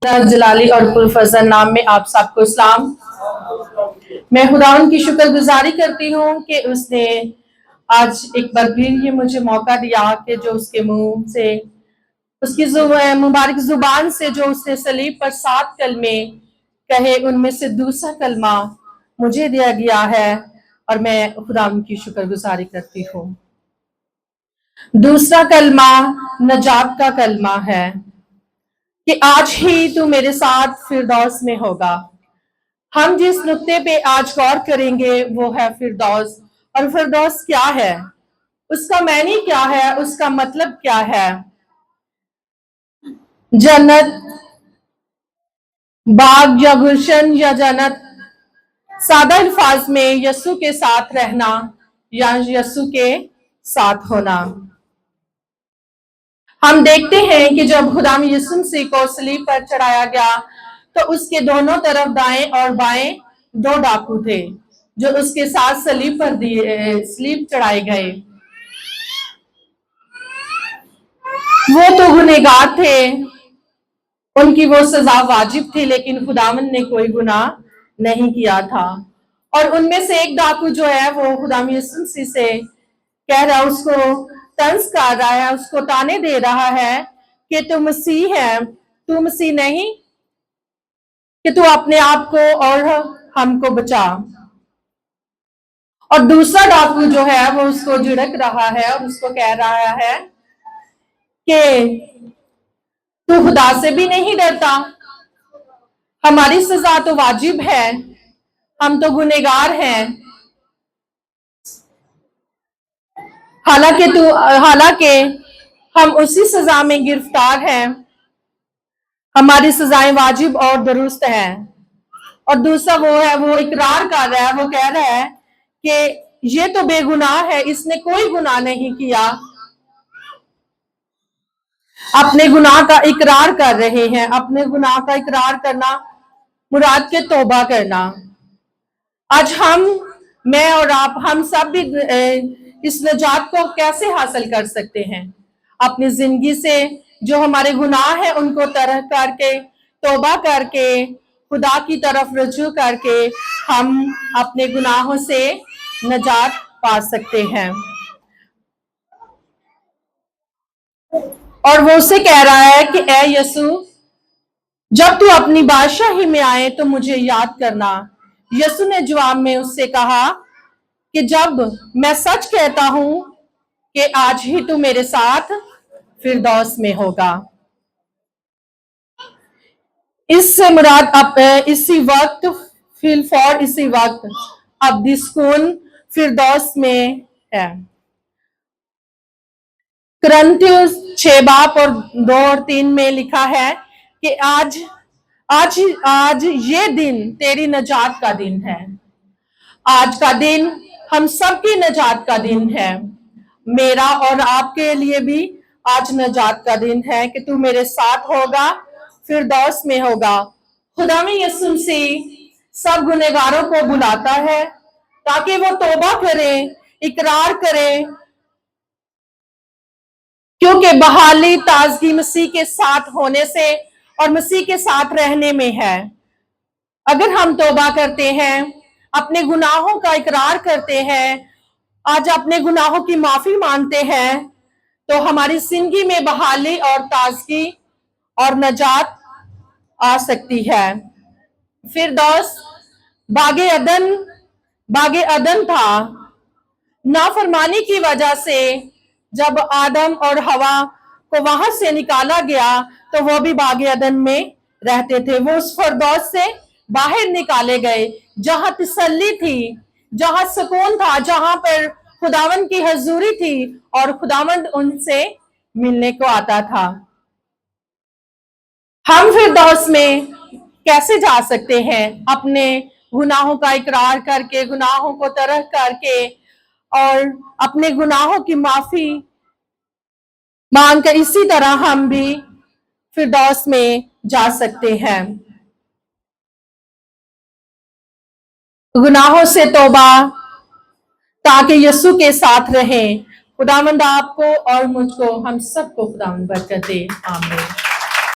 जलाली और पुरफजल नाम में आप सबको इस्लाम। मैं खुदावन की शुक्रगुजारी करती हूँ कि उसने आज एक बार फिर ये मुझे मौका दिया कि जो उसके मुंह से उसकी मुबारक जुबान से जो उसने सलीब पर 7 कलमे कहे उनमें से दूसरा कलमा मुझे दिया गया है और मैं खुदावन की शुक्रगुजारी करती हूँ। दूसरा कलमा नजात का कलमा है कि आज ही तू मेरे साथ फिरदौस में होगा। हम जिस नुक्ते पे आज गौर करेंगे वो है फिरदौस। और फिरदौस क्या है, उसका मायने क्या है, उसका मतलब क्या है। जन्नत, बाग या गुलशन या जन्नत, सादा अल्फाज में यस्सु के साथ रहना या यस्सु के साथ होना। हम देखते हैं कि जब खुदाम यीशु मसीह को सलीब पर चढ़ाया गया तो उसके दोनों तरफ दाएं और बाएं 2 डाकू थे जो उसके साथ सलीब पर सलीब चढ़ाए गए। वो तो गुनहगार थे, उनकी वो सजा वाजिब थी, लेकिन खुदावन ने कोई गुनाह नहीं किया था। और उनमें से एक डाकू जो है वो खुदाम यीशु मसीह से कह रहा, उसको तंज कर रहा है, उसको ताने दे रहा है कि तू मसीह है, तू मसीह नहीं, कि तू अपने आप को और हमको बचा। और दूसरा डाकू जो है वो उसको झिड़क रहा है और उसको कह रहा है कि तू खुदा से भी नहीं डरता, हमारी सजा तो वाजिब है, हम तो गुनहगार हैं। हालांकि हम उसी सजा में गिरफ्तार हैं, हमारी सजाएं वाजिब और दुरुस्त हैं। और दूसरा वो है, वो इकरार कर रहा है, वो कह रहा है कि ये तो बेगुनाह है, इसने कोई गुनाह नहीं किया। अपने गुनाह का इकरार कर रहे हैं। अपने गुनाह का इकरार करना मुराद के तौबा करना। आज मैं और आप, हम सब भी इस नजात को कैसे हासिल कर सकते हैं। अपनी जिंदगी से जो हमारे गुनाह हैं उनको तरह करके, तौबा करके, खुदा की तरफ रुजू करके हम अपने गुनाहों से नजात पा सकते हैं। और वो उसे कह रहा है कि ए यीशु, जब तू अपनी बादशाही में आए तो मुझे याद करना। यीशु ने जवाब में उससे कहा कि जब मैं सच कहता हूं कि आज ही तू मेरे साथ फिरदौस में होगा। इससे मुराद अब इसी वक्त, फिलफौर इसी वक्त, अब सुकून फिरदौस में है। कुरिन्थियों 6 बाब और 2 और 3 में लिखा है कि आज ये दिन तेरी नजात का दिन है। आज का दिन हम सबकी नजात का दिन है। मेरा और आपके लिए भी आज नजात का दिन है कि तू मेरे साथ होगा, फिरदौस में होगा। खुदा में यीशु मसीह सब गुनहगारों को बुलाता है ताकि वो तौबा करें, इकरार करें, क्योंकि बहाली ताजगी मसीह के साथ होने से और मसीह के साथ रहने में है। अगर हम तौबा करते हैं, अपने गुनाहों का इकरार करते हैं, आज अपने गुनाहों की माफी मांगते हैं, तो हमारी जिंदगी में बहाली और ताजगी और नजात आ सकती है। फिरदौस बागे अदन था। नाफरमानी की वजह से जब आदम और हवा को वहां से निकाला गया तो वो भी बागे अदन में रहते थे। वो उस फिरदौस से बाहर निकाले गए जहां तसल्ली थी, जहां सुकून था, जहां पर खुदावंद की हजूरी थी और खुदावंद उनसे मिलने को आता था। हम फिरदौस में कैसे जा सकते हैं? अपने गुनाहों का इकरार करके, गुनाहों को तरक करके और अपने गुनाहों की माफी मांगकर। इसी तरह हम भी फिरदौस में जा सकते हैं। गुनाहों से तौबा ताकि यीशु के साथ रहें। खुदावंद आपको और मुझको, हम सबको खुदावंद बरकत दे। आमीन।